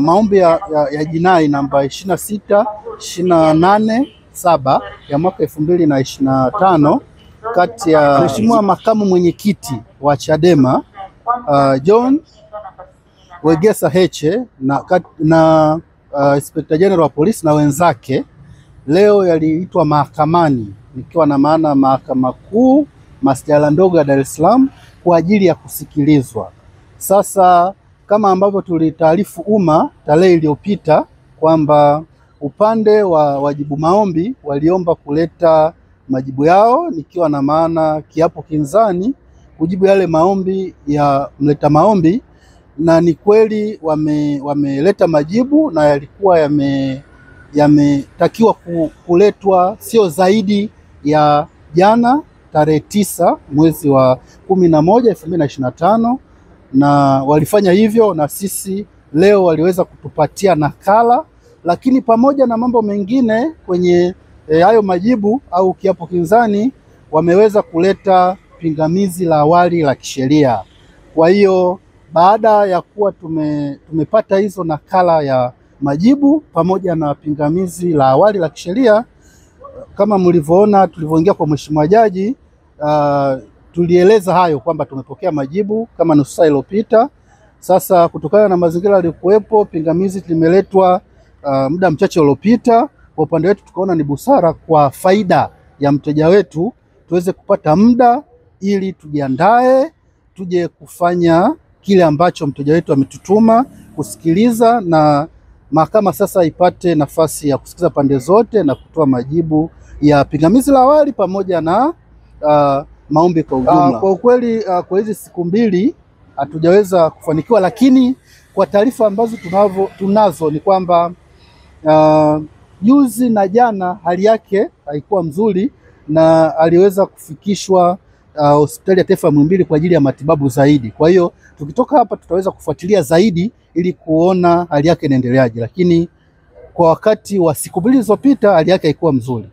maombi ya jinai namba 26287 ya mwaka 2025 kati ya Mheshimiwa makamu mwenyekiti wa Chadema John Wegesa Heche na Inspector General wa polisi na wenzake leo yaliitwa mahakamani, nikiwa na maana Mahakama Kuu Masjala ndogo ya Dar es Salaam kwa ajili ya kusikilizwa. Sasa kama ambavyo tulitaarifu umma tarehe iliyopita kwamba upande wa wajibu maombi waliomba kuleta majibu yao, nikiwa na maana kiapo kinzani kujibu yale maombi ya mleta maombi, na ni kweli wameleta majibu na yalikuwa yametakiwa kuletwa sio zaidi ya jana tarehe 9 mwezi wa 11 2025, na walifanya hivyo, na sisi leo waliweza kutupatia nakala. Lakini pamoja na mambo mengine kwenye hayo majibu au kiapo kinzani, wameweza kuleta pingamizi la awali la kisheria. Kwa hiyo baada ya kuwa tumepata hizo nakala ya majibu pamoja na pingamizi la awali la kisheria, kama mlivyoona tulivyoingia kwa mheshimiwa jaji, tulieleza hayo kwamba tumepokea majibu kama nusu saa iliyopita. Sasa kutokana na mazingira yaliyokuwepo, pingamizi limeletwa muda mchache uliopita. Kwa upande wetu tukaona ni busara kwa faida ya mteja wetu tuweze kupata muda ili tujiandae tuje kufanya kile ambacho mteja wetu ametutuma kusikiliza, na mahakama sasa ipate nafasi ya kusikiliza pande zote na kutoa majibu ya pingamizi la awali pamoja na maombi kwa ujumla. Kwa ukweli kwa hizi siku mbili hatujaweza kufanikiwa, lakini kwa taarifa ambazo tunazo ni kwamba juzi na jana hali yake haikuwa mzuri na aliweza kufikishwa hospitali ya taifa Muhimbili kwa ajili ya matibabu zaidi. Kwa hiyo tukitoka hapa tutaweza kufuatilia zaidi ili kuona hali yake inaendeleaje, lakini kwa wakati wa siku mbili zilizopita hali yake haikuwa mzuri.